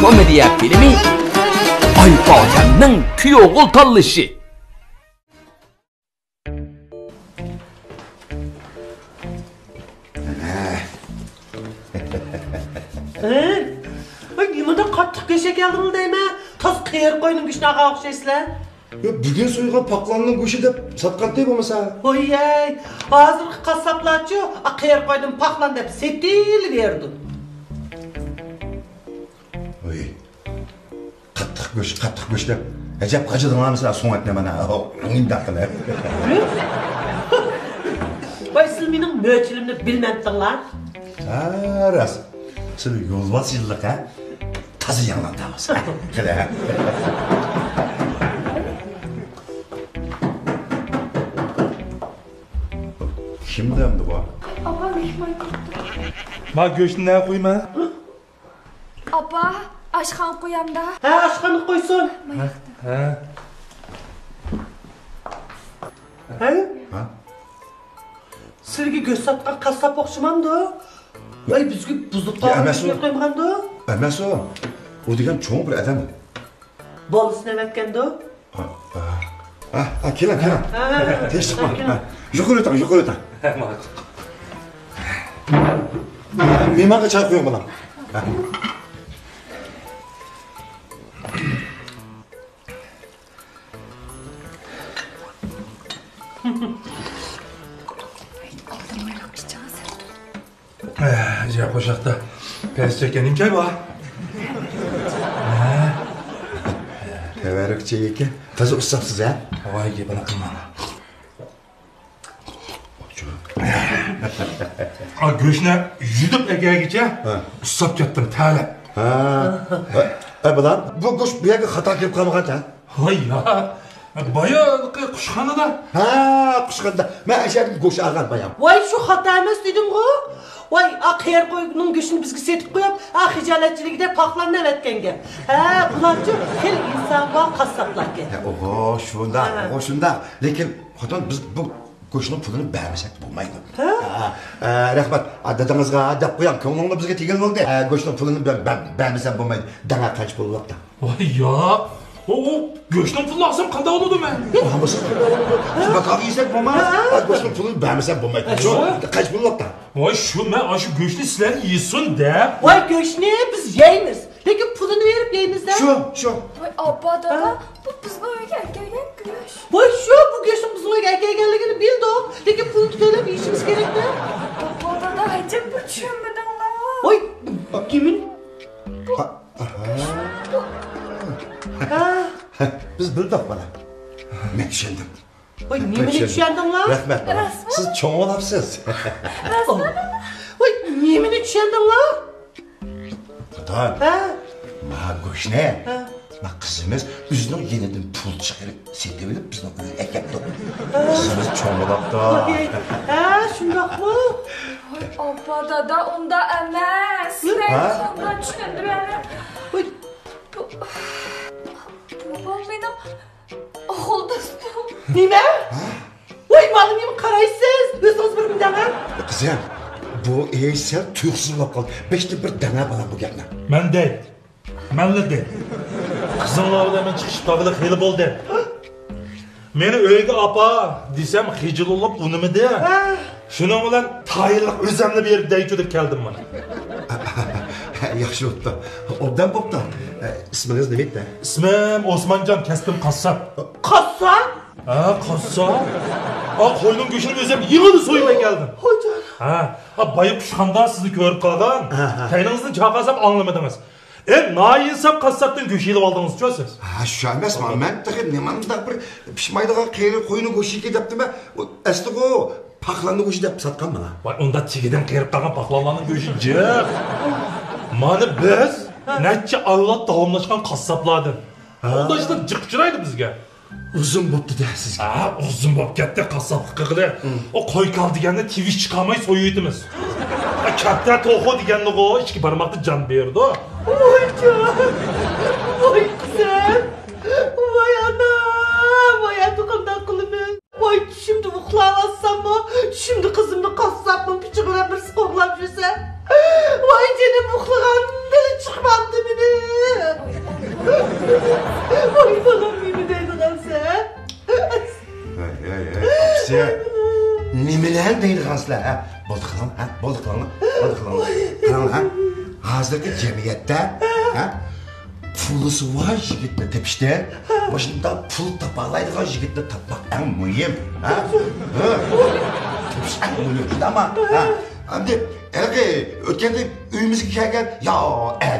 komediya filmi Aypotemning kuyovg'ul tanlashi. Nimada qattiq go'shak keldingmi deyman? Toz qiyir qo'yning go'shnaga o'xshaysizlar. Bugun so'ygan paqlanning go'shi deb sotqandek bo'lmasa. Voy-ey, hozirgi qassoblarchi qiyir qo'ydim paqlan deb setilaverdi. Voy. Qattiq go'sh deb. Ajab qajidinglarmisizlar so'ngatni mana. Indaqlar. Voy, siz mening mo'chilimni bilmabdinglar. Ha, rost. Siz yo'lbos yillik ha? Tazi yanlandamiz. Qila. Kimdi endi bu? Apa mehmon keldi. Ma go'shtni ne qo'yma? Apa, oshxon qo'yamda. Ha, oshxona qo'ysin. Ha. Ha? Sizga go'sht sotgan qassob o'xshamamdi. Voy, bizga buzib qo'ymaganda. Emas o. O degan cho'ng bir odam. Bolisini aytganda. Keling. Tez chiqma. Yuqori o'tang. Mehmonga choy qo'ying bilan. Ya qo'shaqda pes chekaning joyi bor. Tevarakchi ekan. Toza ustasiz ha? Voy, bana qilma. Go'shtni yudib egagicha ustab ketdim ta'lab. Bilan bu go'sht bu yerga xato kelib qolmagan-a? Voy ya. Boyagi qushxonada. Qushxonada. Men ashadagi go'sht olgan bayam. Voy, shu xato emas dedim-ku. Voy, qiyir qo'yning go'shtini bizga setib qo'yib, xijolatchiligida paqlanni aytganga. Bularchi xil inson va qassoblarga. Oho, shunda. Lekin xotin biz bu go'shtning pulini bermasak bo'lmaydi. Rahmat, dadangizga deb qo'ying. Ko'nglingiz bizga tegil bo'ldi. Go'shtning pulini bermasam bo'lmaydi. Danga qancha pul bo'pti? Voy ya. O go'shtning pulini olsam qanday bo'ladi men? Hammasi qanday bo'ladi? Baqa yesak bo'lmaydi. Go'shtning pulini bermasam bo'lmaydi. Qancha pul bo'pti? Voy, shu men shu go'shtni sizlar yesin deb. Voy, go'shtni biz yeymiz. Lekin pulini verib yeymiz-da. Shu. Voy, apa dada, bu bizning uyga kelgan go'sht. Voy, shu bu go'shtning bizning uyga kelganligini bildik. Lekin pulni to'lab yeyishimiz kerak-da. Apa dada, ajab bu tushunmadinglar. Voy, kimin? Biz bildik bana. Men tushundim. Voy, nimani tushundinglar? Rahmat. Siz cho'ng olasiz. Voy, nimani tushundinglar? Xudoy. Ma go'shne. Ma qizimiz bizning yenidan pul chiqarib setib olib bizni uyga keldi. Qizimiz cho'ng olibdi. Shundaqmi? Voy, apa dada, unda emas. Men sondan tushundim yani. Voy, bu benim o'g'il do'stim. nima? Voy, mana nima qaraysiz? O'zingiz bir bilaman. Qizim, bu sal tuyuqsiz bo'lib qoldi. Beshta bir dana bilan bu gapni. Manla de. Qizinglar bilan men chiqishib tog'ida xeyli bo'ldi. Meni uyga apa desam xijil olib unimidi. Shuning bilan tayinliq o'zimni berib deychi deb keldim mana. Yaxshi o'tdi. Obdan bo'pti. İsminiz nima edi? İsmim Osmanjon, kasbim qassob. Qassob? Qassob. Qo'yning go'shtini o'zim yig'ini so'ymay keldim. Ho'ja. Bayib qushxonda sizni ko'rib qolgan. Qayningizni chaqasam anglamadingiz. Nayinsab qassobdan go'sht yilib oldingiz-ku siz. Shu emasmi? Men taqib nimanda bir pishmaydigan qiyri qo'yni go'shtiga debdimi? Asli-ku paqlanni go'shti deb sotganman. Voy, unda tigidan qirib qolgan paqlanlarning go'shti jiq. Mana biz necha avlod davomlashgan qassoblardan. Unda ishlar jiqchiraydi bizga. Uzun bo'pti de sizga. Uzun bo'lib ketdi qassoblik qildi. O qo'y qal deganda TV chiqamay so'yuyimiz. Katta to'xo deganni ikki barmoqda jon berdi. Voy jon. Voy qizim. Voy ana. Voy atuqimdan qilib. Voy, şimdi uxlayapsanmi? Şimdi qizimni qassobning pichi bilan bir siqoqlab yursa. Voy, jenim uxlagan chiqmabdi meni. Bo'ldi qilaman, ha? Bo'ldi qilaman. Qilaman, ha? Hozirgi jamiyatda, ha? Pulusi var yigitni tepishda, boshida pul topalaydigan yigitni topmoq eng muhim, ha? Tepish eng muhim, ama, ha? Endi o'tganda uyimizga kelgan, yo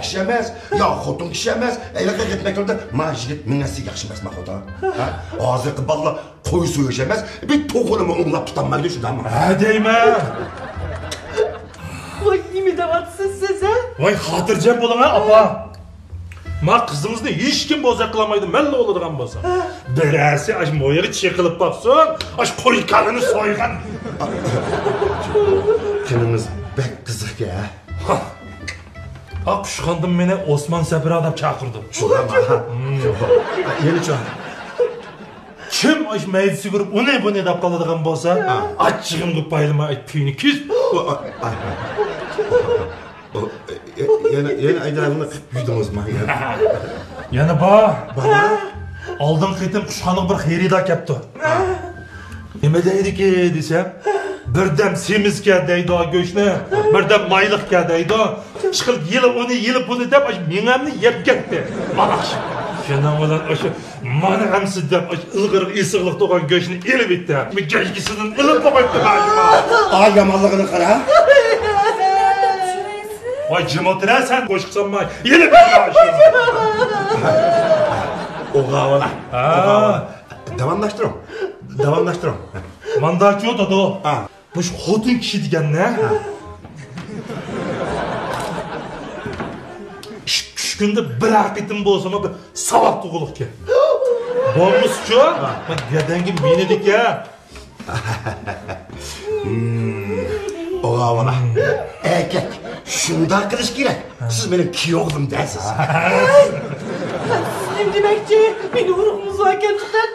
kishi emas, yo xotin kishi emas, anaqa ketmak turdi. Men yigit mingasi yaxshi emas, men xotin. Ha? Hozirgi bolalar qo'y so'yish emas, bir to'g'rini o'nglab tutolmaydi shundami? Ha deyman. Voy, nima deyapsiz siz, ha? Voy, xotirjam bo'ling ha, opa. Ma qizimizni hech kim bo'zaq qilmaydi, malla oladigan bo'lsa. Birasi ash moyig'i chiqilib qolsin, ash qo'ykalini so'ygan. Kunimiz bek qiziq-a. Ha, qushqandim meni Osmon Sabira deb chaqirdi. Shunami? Yenicha. Kim ash maysi ko'rib, uni buni deb qoladigan bo'lsa, achchig'imga paylama ayt puyni kiz. Yana aydanimni yuydingizmi? Yana bor. Oldin qitim qushqanlik bir xerida kelibdi. Nima deydiki desam, birdam semizga deydi go'shni, birdam mayliqga deydi. Chiqilib yili uni, yili buni deb menamni yeb ketdi. Mana shu. Shundan bilan o'sha mana hamsi deb ilg'ir isig'liq to'g'an go'shni elib bitdi. Mijajgisidan ilib qo'yibdi. Ay yomonligini qara. Voy jimotira sen qo'shiqsanmay. Yili bitdi. O'g'avana. Davomlashtiring. Mandachi o'tadi. Bu xotin kishi degan-na. Ish kunda bir aqitim bo'lsa-mu bir savol tug'iliqka. Bo'lmisichu, gadangi menidika. O'g'avana. Erkak, shunday qilish kerak. Siz meni kuyovim deysiz. Sizin demekçi, beni vurumuz varken tutar.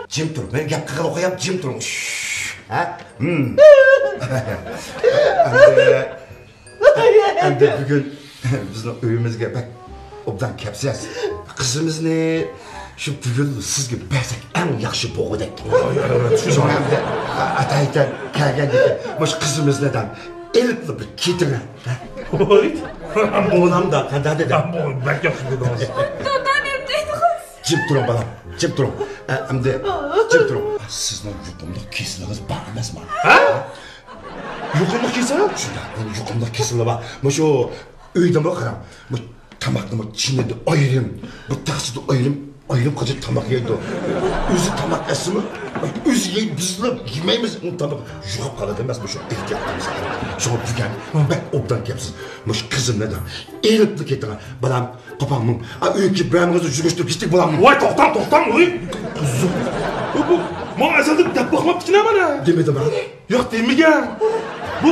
Jim tur, men gap qilib qo'yib, jim turing. Ha? Endi bugun bizning uyimizga bak obdan kelibsiz. Qizimizni shu bugun sizga bersak eng yaxshi bo'g'dak. Shunga ataydan kelgandek, mush qizimizdan elbli bir ketirin. Voy. Bo'lamda qanday dedi? Bak yaxshi dedingiz. Jim turing balam, jim turing. Endi jim turing. Sizning yuqumda kesiliniz bor emasmi? Ha? Yuqumda kesilib? Shunda, yuqumda kesilib bor. Mushu uyda mi qaram? Bu tamoqni chinida ayrim, bu taqsida ayrim qilib tamoq yeydi. O'zi tamoq asimi? O'zi yeydi, bizlar yemaymiz. U tamoq yo'q qoladi emas, bu shu ehtiyotimiz. Shu bugun ben obdan kelibsiz. Mush qizim neden? Elibli ketdi. Balam, papamning uyga birimizni yurishtirib ketdik bo'lammi? Voy, to'xtam, voy. Qizim. Bu men asalda gap boqmabdi-ku mana. Demedim ha. Yo'q, demagan. Bu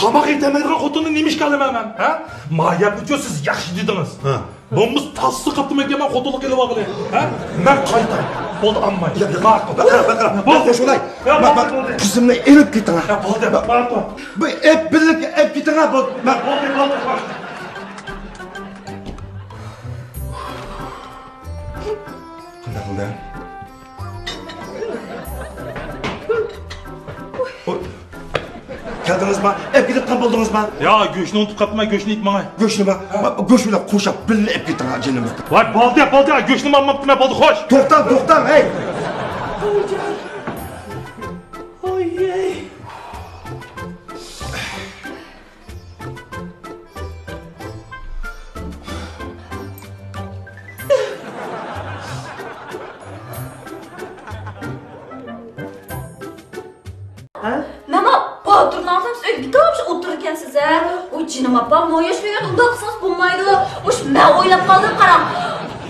tamoq yetamaydigan xotinni nima ish qilaman, ha? Mayapni-ku siz yaxshi dedingiz. Ha. Bunmiz tasdiq qildim ekan, men xotinlik qilib olg'ilay. Ha? Men qaytay. Bo'ldi ammay. Baqira. Bo'ldi shulay. Bak, qizimni elib ketdi. Bo'ldi, baqir. Bu birlikka ep ketdi. Bo'ldi. Qanday qildi? Keldingizmi? Ep ketib bo'ldingizmi? Ya, go'shni unutib qolibman, go'shni itmay. Go'shtni go'sht bilan qo'shib birga ep ketdi jinimiz. Voy, bo'ldi, go'shni mamabdi, bo'ldi, xo'sh. To'xtam, hey. Oy. Nima patron alsam siz bir topşu otururken size o cinim apam moya şuyat unda kısınız bulmaydı. Oş ben oylap kaldım karam.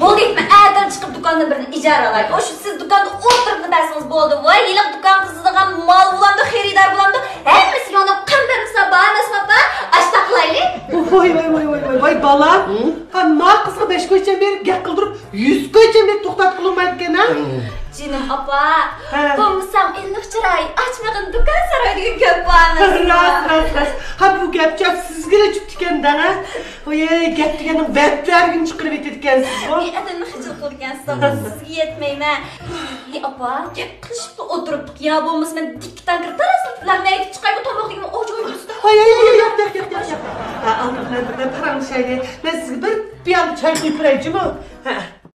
Boldu etme erden çıkıp dükkanda birini icra alay. Oş siz dükkanda oturup ne dersiniz boldu. Vay yıllık dükkan kızıdığın mal bulandı, xeridar bulandı. Hemmesi yana kamberim sabah emesme ben açtaklaylı. Vay bala. Ha ma kızı 5 koyacağım bir gel kıldırıp 100 koyacağım bir toktat kılınmayken ha. Cinim apa, bulmuşsam elini çıray, açmağın dükkan saraydı köp bağınız. Rast. Ha bu gapçap sizga de çıktı kendinden ha. Oy gap degenin vepler gün çıkırıp etedikken siz o. Adını hıcıl oturgansiz, sizga yetmayman. Ey opa, gap qilishibdi, o'tiribdik. Ya bo'lmasa men dikkidan kirtarasiz, ularni aytib chiqay, bu tomoqligim ojoyib usta. Yo'q. Aldım ben paramı şeyle. Ben size bir piyalı çay koyup vereceğim o.